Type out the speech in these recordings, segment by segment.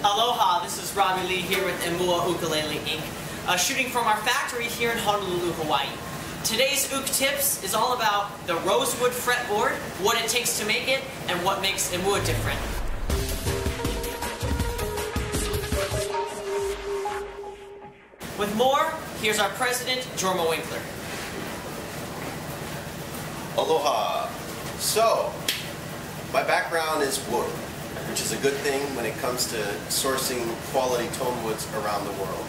Aloha, this is Robbie Lee here with Imua Ukulele Inc., shooting from our factory here in Honolulu, Hawaii. Today's Uke Tips is all about the Rosewood Fretboard, what it takes to make it, and what makes Imua different. With more, here's our president, Jorma Winkler. Aloha. So, my background is wood, which is a good thing when it comes to sourcing quality tone woods around the world.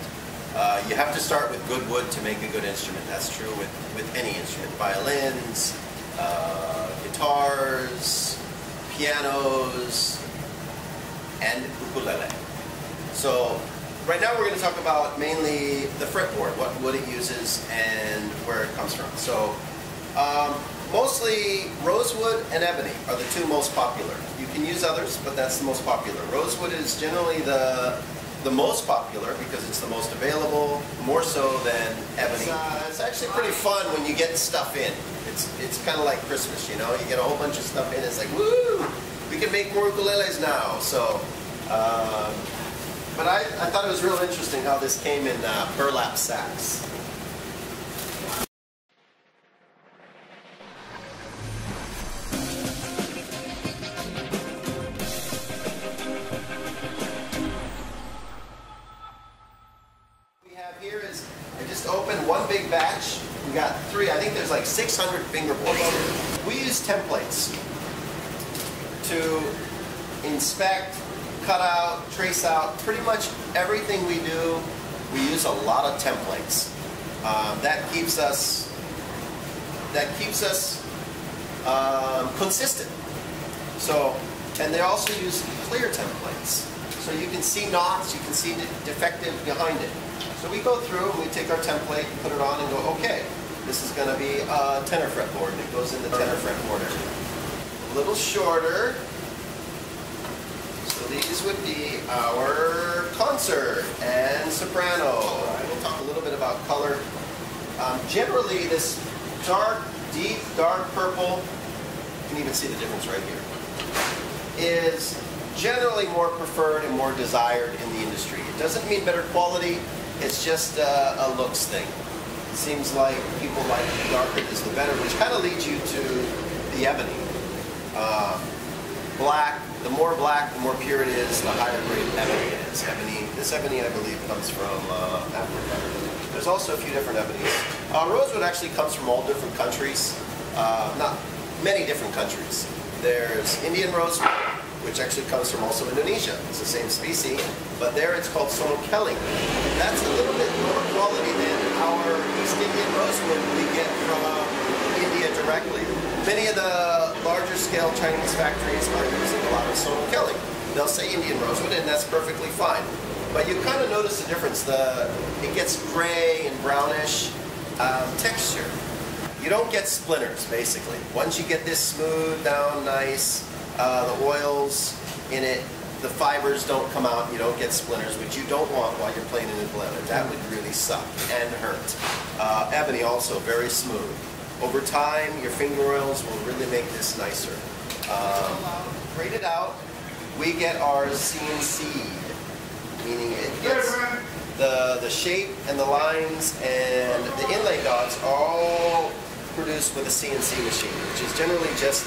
You have to start with good wood to make a good instrument. That's true with any instrument. Violins, guitars, pianos, and ukulele. So, right now we're going to talk about mainly the fretboard, what wood it uses and where it comes from. So, mostly rosewood and ebony are the two most popular. You can use others, but that's the most popular. Rosewood is generally the most popular because it's the most available, more so than ebony. It's actually pretty fun when you get stuff in. It's kind of like Christmas, you know? You get a whole bunch of stuff in, it's like, woo! We can make more ukuleles now. So, but I thought it was real interesting how this came in burlap sacks. Here is, I just opened one big batch. We got three, I think there's like 600 fingerboards here. We use templates to inspect, cut out, trace out, pretty much everything we do, we use a lot of templates. That keeps us consistent. So, and they also use clear templates. So you can see knots, you can see the defective behind it. So we go through and we take our template, put it on and go, okay, this is going to be a tenor fretboard, and it goes in the tenor fretboard area. A little shorter. So these would be our concert and soprano. We'll talk a little bit about color. Generally this dark, deep, dark purple, you can even see the difference right here, is generally more preferred and more desired in the industry. It doesn't mean better quality. It's just a looks thing. It seems like people like the darker is the better, which kind of leads you to the ebony. Black, the more pure it is, the higher grade ebony it is. This ebony, I believe, comes from Africa. There's also a few different ebonies. Rosewood actually comes from all different countries, not many different countries. There's Indian rosewood, which actually comes from also Indonesia. It's the same species, but there it's called sonokeling. That's a little bit lower quality than our East Indian rosewood we get from India directly. Many of the larger scale Chinese factories are using a lot of sonokeling. They'll say Indian rosewood, and that's perfectly fine. But you kind of notice the difference. It gets gray and brownish texture. You don't get splinters, basically. Once you get this smooth down, nice, the oils in it, the fibers don't come out, you don't get splinters, which you don't want while you're playing an ukulele. That would really suck and hurt. Ebony also very smooth. Over time, your finger oils will really make this nicer. Braided out, we get our CNC'd, meaning it gets the shape and the lines and the inlay dots are all produced with a CNC machine, which is generally just,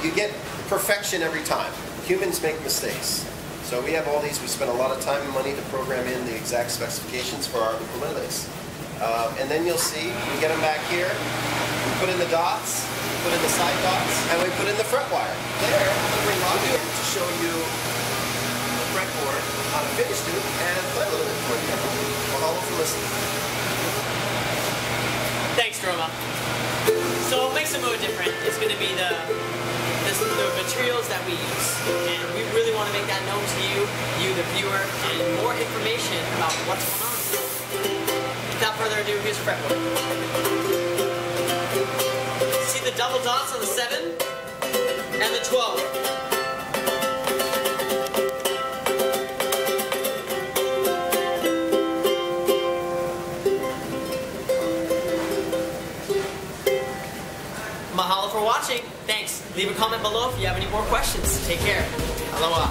you get perfection every time. Humans make mistakes. So we have all these, we spend a lot of time and money to program in the exact specifications for our ukuleles. And then you'll see, we get them back here, we put in the dots, put in the side dots, and we put in the fret wire. There, we bring Robbie in to show you the fretboard on a finished tube and play a little bit for you. Mahalo for listening. Thanks, Jorma. So what makes Imua different is going to be the materials that we use. And we really want to make that known to you the viewer, and more information about what's going on. Without further ado, here's a fretboard. See the double dots on the 7 and the 12. Mahalo for watching. Thanks. Leave a comment below if you have any more questions. Take care. Aloha.